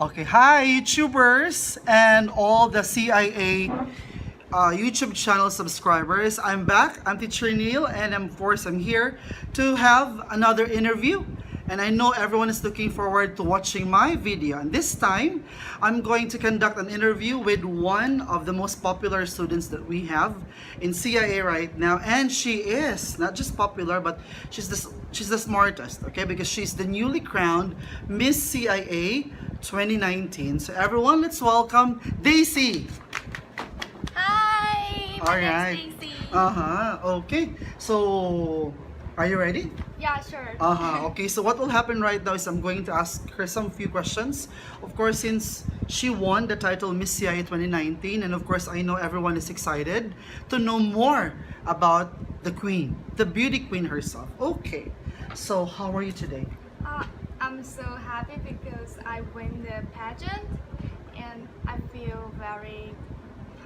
Okay, hi YouTubers and all the CIA YouTube channel subscribers. I'm back. I'm Teacher Neil, and of course I'm here to have another interview. And I know everyone is looking forward to watching my video. And this time, I'm going to conduct an interview with one of the most popular students that we have in CIA right now. And she is not just popular, but she's the smartest, okay? Because she's the newly crowned Miss CIA 2019. So everyone, let's welcome Daisy. Hi, All my right. name's Daisy. Okay. So, are you ready? Yeah, sure. Okay, so what will happen right now is I'm going to ask her some few questions. Of course, since she won the title Miss CIA 2019, and of course, I know everyone is excited to know more about the queen, the beauty queen herself. Okay, so how are you today? Uh, I'm so happy because I win the pageant and I feel very,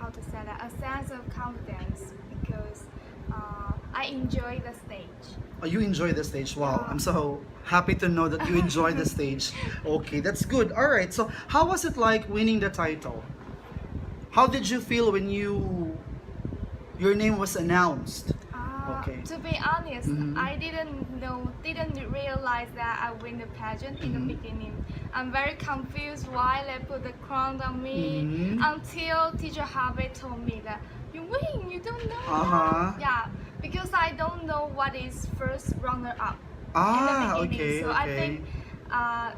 how to say that, a sense of confidence because I enjoy the stage. Oh, you enjoy the stage. Wow, I'm so happy to know that you enjoy the stage. Okay, that's good. All right, so how was it like winning the title? How did you feel when your name was announced? Okay. To be honest, Mhm. I didn't realize that I win the pageant in the Mhm. beginning. I'm very confused why they put the crown on me Mhm. until teacher Harvey told me that you win, you don't know. Uh-huh. Yeah, because I don't know what is first runner up in Ah, the beginning. okay, So I okay. think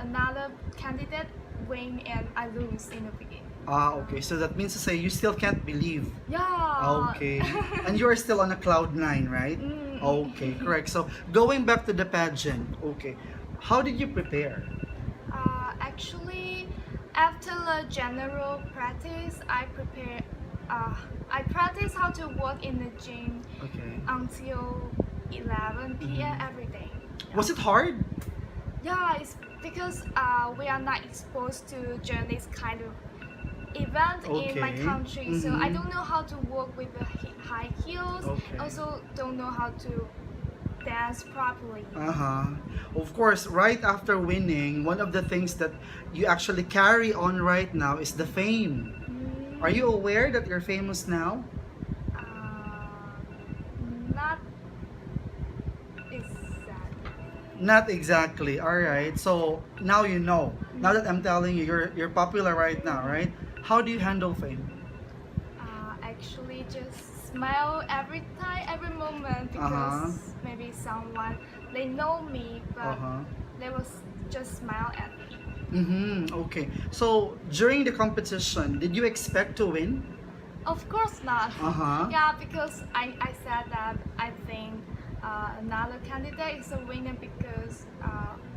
another candidate win and I lose in the beginning. Ah, okay. So that means to say you still can't believe. Yeah. Okay. And you are still on a cloud nine, right? Mm. Okay, correct. So going back to the pageant, okay. How did you prepare? Actually, after the general practice, I practice how to walk in the gym Okay. until 11 p.m. every day. Was it hard? Yeah, it's because we are not exposed to join this kind of event in my Okay. country, so I Mhm. don't know how to walk with the high heels. Okay. Also, don't know how to dance properly. Uh-huh. Of course, right after winning, one of the things that you actually carry on right now is the fame. Are you aware that you're famous now? Not exactly. Not exactly. All right. So now you know. Now that I'm telling you, you're popular right now, right? How do you handle fame? Actually, just smile every time, every moment Uh-huh. because maybe someone they know me, but Uh-huh. they will just smile at me. Mm-hmm. Okay. So during the competition, did you expect to win? Of course not. Uh-huh. Yeah, because I said that I think another candidate is a winner because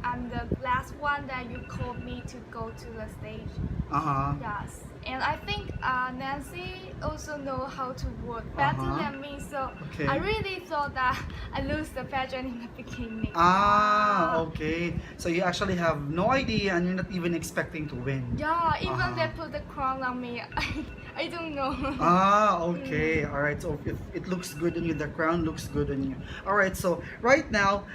I'm the last one that you called me to go to the stage. Uh-huh. Yes, and I think Nancy also know how to work better Uh-huh. than me, so Okay. I really thought that I lose the pageant in the beginning. Ah, okay. So you actually have no idea and you're not even expecting to win. Yeah, even they Uh-huh. put the crown on me, I don't know. Ah, okay. All right. So if it looks good on you, the crown looks good on you. All right. So right now,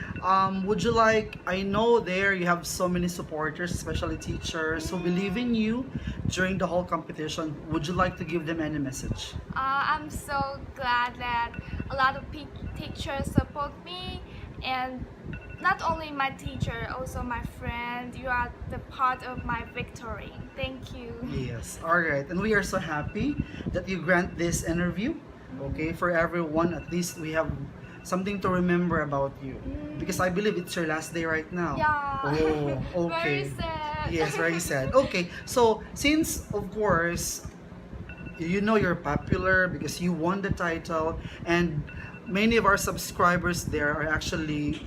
would you like? I know there you have so many supporters, especially teachers who believe in you during the whole competition. Would you like to give them any message? I'm so glad that a lot of teachers support me, and not only my teacher, also my friend. You are the part of my victory. Thank you. Yes. All right. And we are so happy that you grant this interview. Okay, for everyone, at least we have something to remember about you. Because I believe it's your last day right now. Yeah. Oh, Very okay. sad. Yes, very sad. Okay, so since of course you know you're popular because you won the title, and many of our subscribers there are actually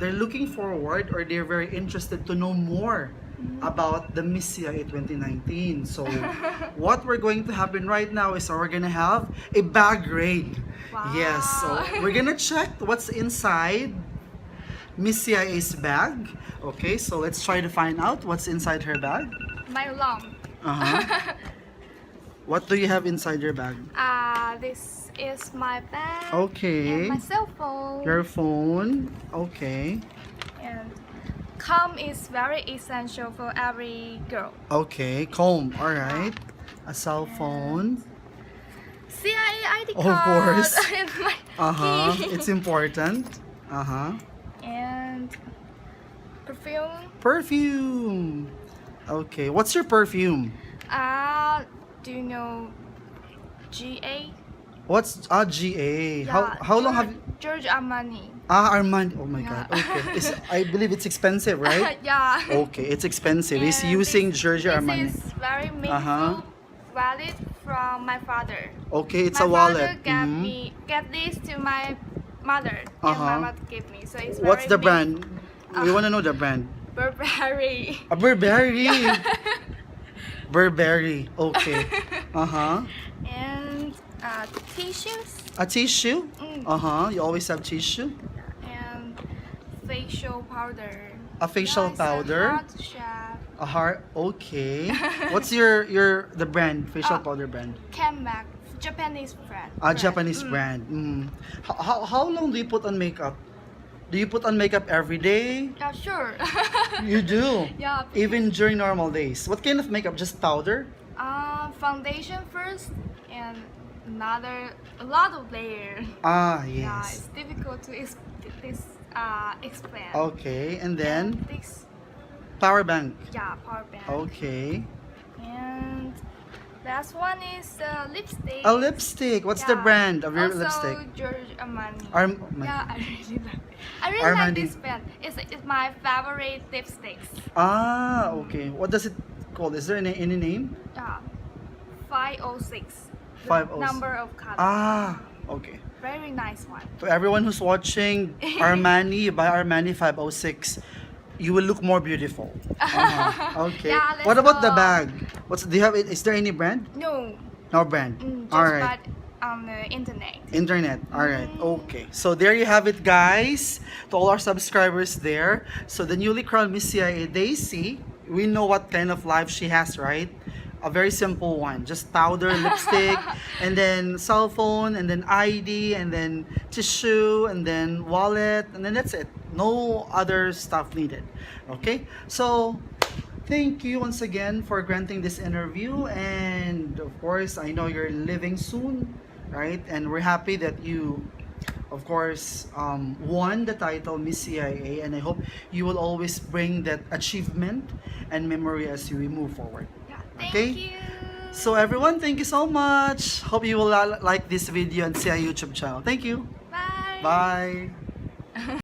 they're looking forward or they're very interested to know more about the Miss CIA 2019. So what we're going to happen right now is we're gonna have a bag raid. Yes, so Wow. we're gonna check what's inside Miss CIA's bag. Okay, so let's try to find out what's inside her bag. My alarm. Uh-huh. What do you have inside your bag? This is my bag. Okay. And my cell phone. Your phone. Okay. And comb is very essential for every girl. Okay, comb. All right. A cell phone. CIA ID Of card. course. and my Uh-huh. key. It's important. Uh-huh. And perfume. Perfume. Okay. What's your perfume? Do you know GA? What's GA? Yeah, How long have George Armani. Armani? Oh my God. Yeah. Okay. I believe it's expensive, right? yeah. Okay, it's expensive. He's And using this, Giorgio Armani. This is very meaningful Uh-huh. wallet from my father. Okay, it's my a wallet. father gave Mhm. me get this to my mother, and Uh-huh. my mother gave me. So it's What's the very brand? We want to know the brand. Burberry. A Burberry. Burberry. Okay. Uh-huh. and tissues A tissue? Mm. Uh-huh. You always have tissue? and facial powder. A facial it's powder? A hot chef. A heart. Okay. What's the brand? Facial powder brand? Kenmac, Japanese brand. A Japanese brand. Mm. How long do you put on makeup? Do you put on makeup every day? Yeah, sure. You do? yeah. Even during normal days. What kind of makeup? Just powder? Foundation first, and a lot of layers. Ah, Yeah, yes. it's difficult to explain. Okay, and then And this, power bank. yeah, power bank. Okay. And last one is lipstick. A lipstick. What's the Yeah. brand of your also, lipstick? George Armani. Yeah. I really like. I really Armani. like this brand. It's my favorite lipsticks. Ah, okay. What does it called? Is there any name? 506. The 506. number of color. Ah, okay. Very nice one. To everyone who's watching Armani, you buy Armani 506. You will look more beautiful. Uh-huh. Okay. Yeah, let's What about the go. bag? Do you have it? Is there any brand? No, No brand. just All right. but on the internet. Internet. All right. Okay. So there you have it, guys. To all our subscribers there. So the newly crowned Miss CIA Daisy, we know what kind of life she has, right? A very simple one. Just powder, lipstick, and then cell phone, and then ID, and then tissue, and then wallet, and then that's it. No other stuff needed. Okay? So thank you once again for granting this interview, and of course I know you're leaving soon, right? And we're happy that you of course won the title Miss CIA, and I hope you will always bring that achievement and memory as we move forward. Yeah, thank Okay. you. So everyone, thank you so much. Hope you will like this video and see our YouTube channel. Thank you. Bye. Bye.